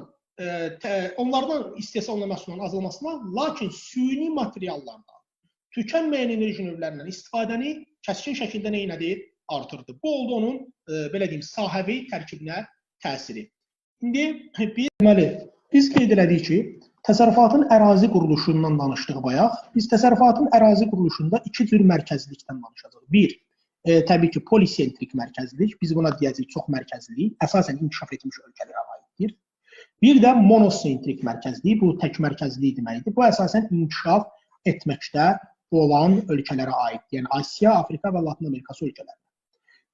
istehsal məhsulunun azalmasına, lakin süni materiallardan, tükənməyən enerji növlərindən istifadəni kəskin şəkildə nə edir? Artırdı. Bu oldu onun, belə deyim, sahəvi tərkibinə təsiri. İndi biz qeyd elədik ki, təsərrüfatın ərazi quruluşundan danışdıq bayaq. Biz təsərrüfatın ərazi quruluşunda iki cür mərkəzlikdən danışacağıq. Bir, təbii ki, polisentrik mərkəzlik, biz buna deyəcəyik çox mərkəzlilik, əsasən inkişaf etmiş ölkələrə aiddir. Bir də monosentrik mərkəzlik, bu tək mərkəzlik deməkdir. Bu əsasən inkişaf etməkdə olan ölkələrə aiddir. Yəni Asiya, Afrika və Latin Amerikası ölkələri.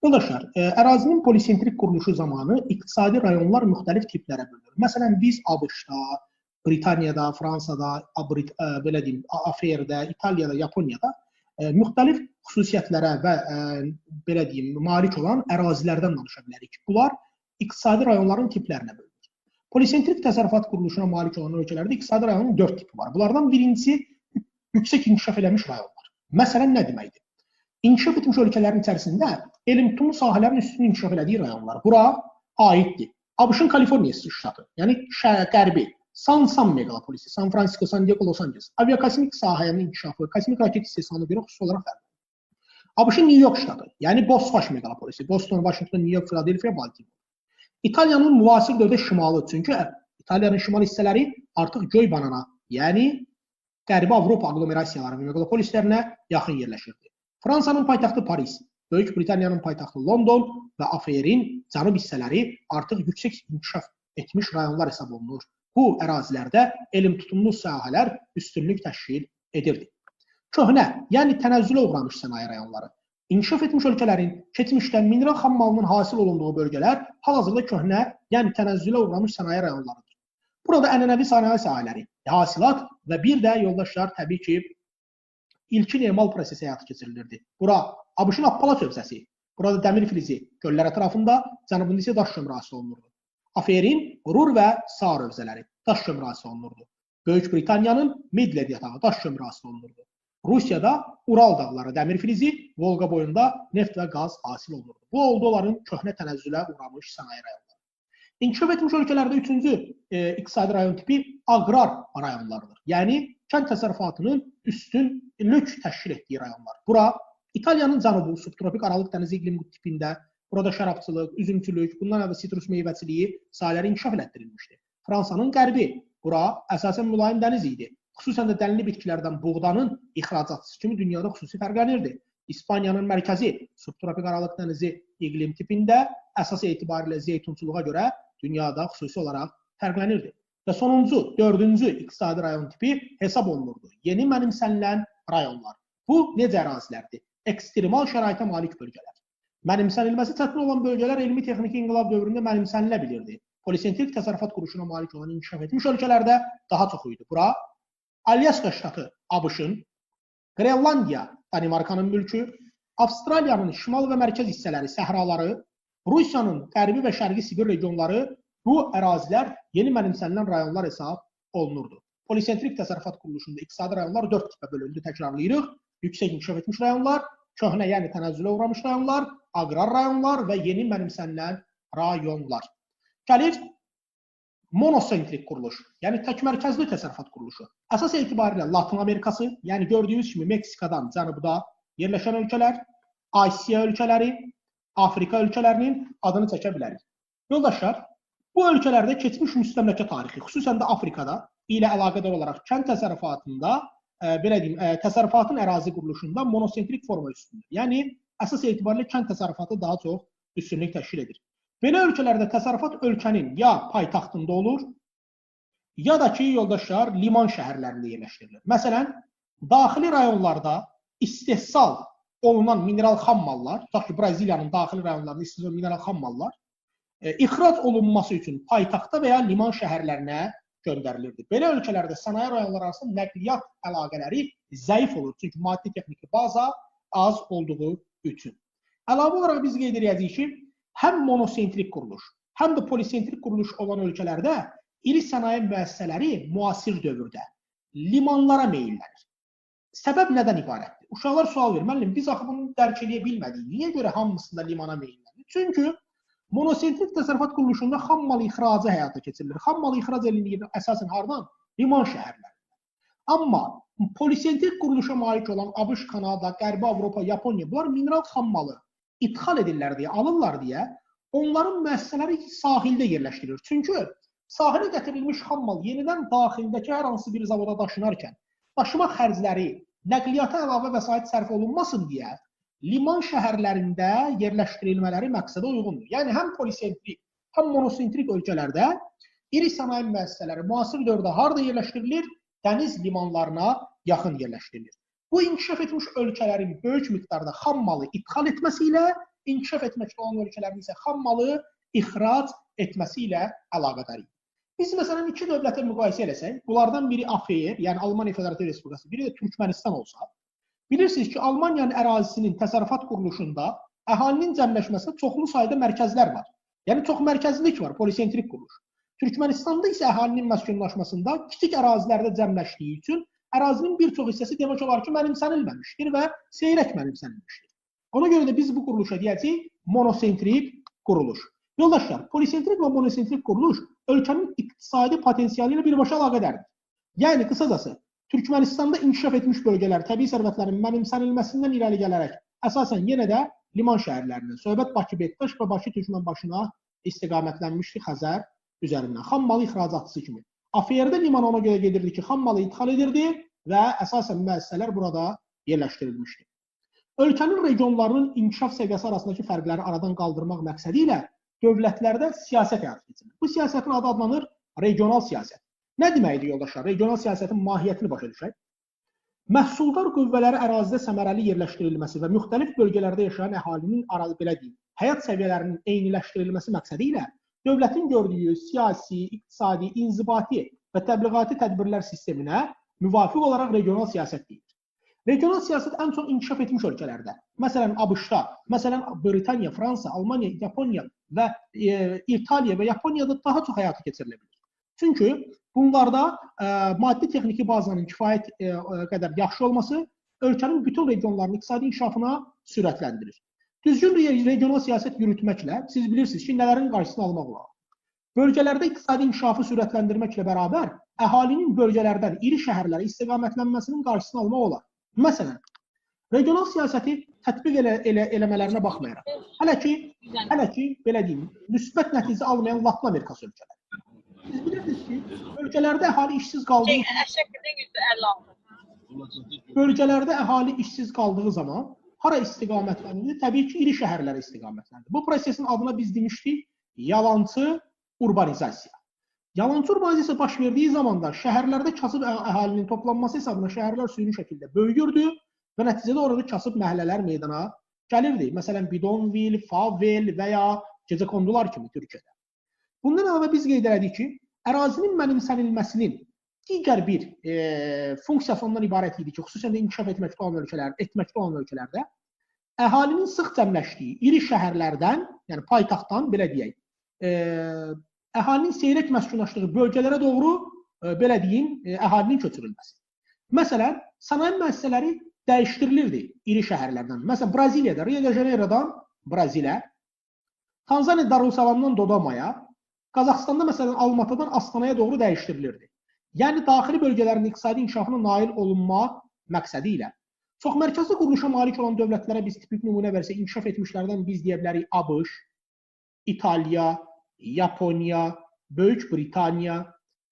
Yoldaşlar, ərazinin polisentrik quruluşu zamanı iqtisadi rayonlar müxtəlif tiplərə bölünür. Məsələn, biz ABŞ-da, Britaniyada, Fransada, belə deyim, AFR-də, İtaliyada, Yaponiyada müxtəlif xüsusiyyətlərə və belə deyim, malik olan ərazilərdən danışa bilərik. Bunlar iqtisadi rayonların tiplərinə bölünür. Polisentrik təsərrüfat quruluşuna malik olan ölkələrdə iqtisadi rayonun 4 tipi var. Bunlardan birincisi yüksək inkişaf eləmiş rayonlar. Məsələn, nə deməkdir? İnkişaf etmiş ölkələrin içərisində elm tutumu sahələrin üstün inkişaf elədiyi rayonlar. Bura aiddir. ABŞ-ın Kaliforniya ştatı, yəni qərbi, San meqalopolisi, San Francisco, San Diego, Los Angeles, aviakosmik sahənin inkişafı, kosmik raket istehsalına görə xüsusi olaraq fərqlənir. ABŞ-ın New York ştatı, yəni Bosfaş meqalopolisi, Boston, Washington, New York, Philadelphia, Baltimore. İtaliyanın müasir dövrdə şimalı, çünki İtaliyanın şimal hissələri artıq göy banana, yəni Qərbi Avropa aglomerasiyaları və meqalopolislərinə yaxın yerləşirdi. Fransanın paytaxtı Paris, Böyük Britaniyanın paytaxtı London və AFR-in cənub hissələri artıq yüksək inkişaf etmiş rayonlar hesab olunur. Bu ərazilərdə elm tutumlu sahələr üstünlük təşkil edirdi. Köhnə, yəni tənəzzülə uğramış sənaye rayonları. İnkişaf etmiş ölkələrin keçmişdə mineral xammalının hasil olunduğu bölgələr hal-hazırda köhnə, yəni tənəzzülə uğramış sənaye rayonlarıdır. Burada ənənəvi sənaye sahələri, hasilat və bir də yoldaşlar təbii ki, ilkin emal prosesi həyata keçirilirdi. Bura ABŞ-ın Appala hövzəsi, burada dəmir filizi göllər ətrafında, cənubunda isə daş kömürü olunurdu. AFR-in Rur və Saar hövzələri daş kömürü olunurdu. Böyük Britaniyanın Midland yatağı daş kömürü olunurdu. Rusiyada Ural dağları dəmir filizi, Volqa boyunda neft və qaz hasil olunurdu. Bu oldu onların köhnə tənəzzülə uğramış sənaye rayonları. İnkişaf etmiş ölkələrdə üçüncü iqtisadi rayon tipi aqrar rayonlarıdır. Yəni kənd təsərrüfatının üstünlük təşkil etdiyi rayonlar. Bura İtaliyanın cənubu, subtropik Aralıq dənizi iqlim tipində, burada şərabçılıq, üzümçülük, bundan əvvəl sitrus meyvəçiliyi sahələri inkişaf elətdirilmişdi. Fransanın qərbi, bura əsasən mülayim dəniz idi. Xüsusən də dənli bitkilərdən buğdanın ixracatçısı kimi dünyada xüsusi fərqlənirdi. İspaniyanın mərkəzi, subtropik Aralıq dənizi iqlim tipində əsas etibarilə zeytunçuluğa görə dünyada xüsusi olaraq fərqlənirdi. Və sonuncu, dördüncü iqtisadi rayon tipi hesab olunurdu. Yeni mənimsənilən rayonlar. Bu necə ərazilərdir? Ekstremal şəraitə malik bölgələr. Mənimsənilməsi çətin olan bölgələr elmi texniki inqilab dövründə mənimsənilə bilirdi. Polisentrik təsərrüfat quruluşuna malik olan inkişaf etmiş ölkələrdə daha çox idi. Bura Alyaska ştatı ABŞ-ın, Qrenlandiya Danimarkanın mülkü, Avstraliyanın şimal və mərkəz hissələri, səhraları, Rusiyanın qərbi və şərqi Sibir regionları bu ərazilər yeni mənimsənilən rayonlar hesab olunurdu. Polisentrik təsərrüfat quruluşunda iqtisadi rayonlar 4 tipə bölündü, təkrarlayırıq. Yüksək inkişaf etmiş rayonlar, köhnə, yəni tənəzzülə uğramış rayonlar, aqrar rayonlar və yeni mənimsənilən rayonlar. Gəlir monosentrik quruluş, yəni tək mərkəzli təsərrüfat quruluşu. Əsas etibarilə Latın Amerikası, yəni gördüyünüz kimi Meksikadan cənubda yerləşən ölkələr, Asiya ölkələri, Afrika ölkələrinin adını çəkə bilərik. Yoldaşlar, bu ölkələrdə keçmiş müstəmləkə tarixi, xüsusən də Afrikada ilə əlaqədar olaraq kənd təsərrüfatında, belə deyim, təsərrüfatın ərazi quruluşunda monosentrik forma üstündür. Yəni, əsas etibarilə kənd təsərrüfatı daha çox üstünlük təşkil edir. Belə ölkələrdə təsərrüfat ölkənin ya paytaxtında olur, ya da ki, yoldaşlar, liman şəhərlərində yerləşdirilir. Məsələn, daxili rayonlarda istehsal olunan mineral xammallar, tutaq ki, Braziliyanın daxili rayonlarında istehsal olunan mineral xammallar ixrac olunması üçün paytaxta və ya liman şəhərlərinə göndərilirdi. Belə ölkələrdə sənaye rayonları arasında nəqliyyat əlaqələri zəif olur. Çünki maddi texniki baza az olduğu üçün. Əlavə olaraq biz qeyd edəcəyik ki, həm monosentrik quruluş, həm də polisentrik quruluş olan ölkələrdə iri sənaye müəssisələri müasir dövrdə limanlara meyillənir. Səbəb nədən ibarətdir? Uşaqlar sual verir, müəllim, biz axı bunu dərk edə bilmədik. Niyə görə hamısında limana meyillənir? Çünki monosentrik təsərrüfat quruluşunda xammal ixracı həyata keçirilir. Xammal ixrac edilir əsasən hardan? Liman şəhərlərindən. Amma polisentrik quruluşa malik olan ABŞ, Kanada, Qərbi Avropa, Yaponiya, bunlar mineral xammalı ithal edirlər deyə, alırlar deyə, onların müəssisələri sahildə yerləşdirilir. Çünki sahilə gətirilmiş xammal yenidən daxildəki hər hansı bir zavoda daşınarkən daşıma xərcləri, nəqliyyata əlavə vəsait sərf olunmasın deyə liman şəhərlərində yerləşdirilmələri məqsədə uyğundur. Yəni, həm polisentrik, həm monosentrik ölkələrdə iri sənaye müəssisələri müasir dövrdə harada yerləşdirilir? Dəniz limanlarına yaxın yerləşdirilir. Bu, inkişaf etmiş ölkələrin böyük miqdarda xammalı ithal etməsi ilə, inkişaf etməkdə olan ölkələrin isə xammalı ixrac etməsi ilə əlaqədardır. Biz, məsələn, iki dövlətə müqayisə eləsək, bunlardan biri AFR, yəni Almaniya Federativ Respublikası, biri də Türkmənistan olsa, bilirsiniz ki, Almaniyanın ərazisinin təsərrüfat quruluşunda əhalinin cəmləşməsində çoxlu sayda mərkəzlər var. Yəni, çox mərkəzlilik var, polisentrik quruluş. Türkmənistanda isə əhalinin məskunlaşmasında kiçik ərazilərdə cəmləşdiyi üçün ərazinin bir çox hissəsi demək olar ki, mənimsənilməmişdir və seyrək mənimsənilmişdir. Ona görə də biz bu quruluşa deyəcəyik monosentrik quruluş. Yoldaşlar, polisentrik və monosentrik quruluş ölkənin iqtisadi potensialı ilə birbaşa əlaqədardır. Yəni, qısacası, Türkmənistanda inkişaf etmiş bölgələr təbii sərvətlərin mənimsənilməsindən irəli gələrək əsasən yenə də liman şəhərlərindən, söhbət Bakı-Bektaş və Bakı-Türkmənbaşına istiqamətlənmişdi Xəzər üzərindən, xammalı ixracatçısı kimi. AFR-də liman ona görə gedirdi ki, xammalı ithal edirdi və əsasən müəssisələr burada yerləşdirilmişdi. Ölkənin regionlarının inkişaf səviyyəsi arasındakı fərqləri aradan qaldırmaq məqsədi ilə dövlətlərdə siyasət həyata keçirilir. Bu siyasətin adı adlanır regional siyasət. Nə deməkdir, yoldaşlar? Regional siyasətin mahiyyətini başa düşək. Məhsuldar qüvvələri ərazidə səmərəli yerləşdirilməsi və müxtəlif bölgələrdə yaşayan əhalinin həyat səviyyələrinin eyniləşdirilməsi məqsədi ilə dövlətin gördüyü siyasi, iqtisadi, inzibati və təbliğati tədbirlər sisteminə müvafiq olaraq regional siyasət deyilir. Regional siyasət ən çox inkişaf etmiş ölkələrdə, məsələn ABŞ-da, məsələn Britaniya, Fransa, Almaniya, Yaponiya və İtaliya və Yaponiyada daha çox həyata keçirilə bilir. Çünki bunlarda maddi texniki bazanın kifayət qədər yaxşı olması ölkənin bütün regionlarının iqtisadi inkişafına sürətləndirir. Düzgün regional siyasət yürütməklə siz bilirsiniz ki, nələrin qarşısını almaq olar. Bölgələrdə iqtisadi inkişafı sürətləndirməklə bərabər əhalinin bölgələrdən iri şəhərlərə istiqamətlənməsinin qarşısını almaq olar. Məsələn, regional siyasəti tətbiq eləmələrinə baxmayaraq, hələ ki, belə deyim, müsbət nəticə almayan Latın Amerikası ölkələri. Siz bilirsiniz ki, ölkələrdə əhali işsiz qaldığı zaman hara istiqamətlənir? Təbii ki, iri şəhərlərə istiqamətlənir. Bu prosesin adına biz demişdik, yalançı urbanizasiya. Yalançı urbanizasiya baş verdiyi zaman da şəhərlərdə kasıb əhalinin toplanması hesabına şəhərlər süni şəkildə böyüyürdü və nəticədə orada kasıb məhəllələr meydana gəlirdi. Məsələn, Bidonvil, Favel və ya gecəkondular kimi Türkiyədə. Bundan əlavə biz qeyd elədik ki, ərazinin mənimsənilməsinin digər bir funksiyası ondan ibarət idi ki, xüsusən də inkişaf etməkdə olan ölkələrdə əhalinin sıx cəmləşdiyi iri şəhərlərdən, yəni paytaxtdan belə deyək, əhalinin seyrək məskunlaşdığı bölgələrə doğru belə deyim, əhalinin köçürülməsi. Məsələn, sənaye müəssisələri dəyişdirilirdi iri şəhərlərdən. Məsələn, Braziliyada, Rio de Janeiro'dan Braziliya, Tanzaniya Darussalamdan Dodomaya, Qazaxstanda məsələn Almatıdan Astanaya doğru dəyişdirilirdi. Yəni daxili bölgələrin iqtisadi inkişafına nail olunmaq məqsədi ilə. Çox mərkəzli quruluşa malik olan dövlətlərə biz tipik nümunə versək, inkişaf etmişlərdən biz deyə bilərik ABŞ, İtaliya, Yaponiya, Böyük Britaniya,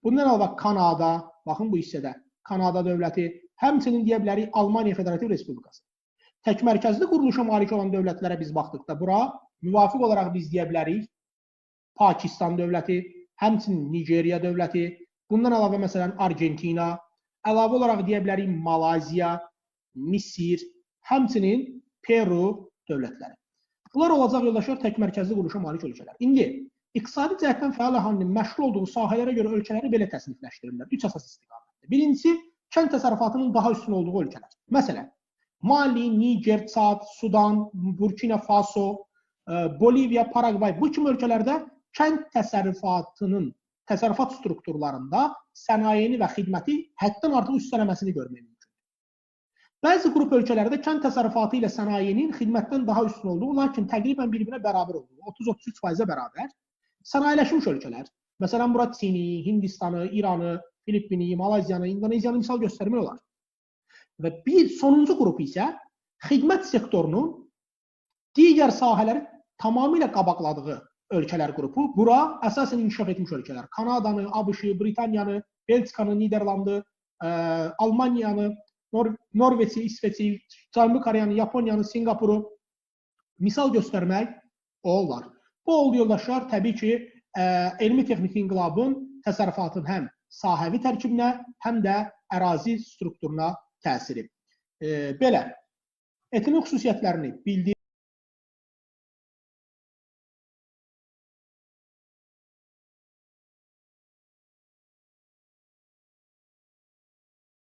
bundan əlavə Kanada, baxın bu hissədə Kanada dövləti, həmçinin deyə bilərik Almaniya Federativ Respublikası. Tək mərkəzli quruluşa malik olan dövlətlərə biz baxdıqda bura müvafiq olaraq biz deyə bilərik Pakistan dövləti, həmçinin Nigeriya dövləti, bundan əlavə məsələn Argentina, əlavə olaraq deyə bilərik Malayziya, Misir, həmçinin Peru dövlətləri. Bunlar olacaq yoldaşlar tək mərkəzli quruluşa malik ölkələr. İndi iqtisadi cəhətdən fəal əhalinin məşğul olduğu sahələrə görə ölkələri belə təsnifləşdirirlər. 3 əsas istiqamətdə. Birincisi, kənd təsərrüfatının daha üstün olduğu ölkələr. Məsələn, Mali, Niger, Çad, Sudan, Burkina Faso, Boliviya, Paragvay bu kimi ölkələrdə kənd təsərrüfat strukturlarında sənayeni və xidməti həddən artıq üstələməsini görmək mümkündür. Bəzi qrup ölkələrdə kənd təsərrüfatı ilə sənayenin xidmətdən daha üstün olduğu, lakin təqribən bir-birinə bərabər olduğu, 30-33% bərabər sənayeləşmiş ölkələr, məsələn, bura Çini, Hindistanı, İranı, Filippini, Malayziyanı, Indoneziyanı misal göstərmək olar. Və bir sonuncu qrup isə xidmət sektorunun digər sahələri tamamilə qabaqladığı ölkələr qrupu. Bura əsasən inkişaf etmiş ölkələr. Kanadanı, ABŞ-ı, Britaniyanı, Belçikanı, Niderlandı, Almaniyanı, Norveçi, İsveçi, Cənubi Koreyanı, Yaponiyanı, Singapuru misal göstərmək olar. Bu oldu yoldaşlar, təbii ki, elmi texniki inqilabın təsərrüfatın həm sahəvi tərkibinə, həm də ərazi strukturuna təsiri. Belə, etinin xüsusiyyətlərini bildik.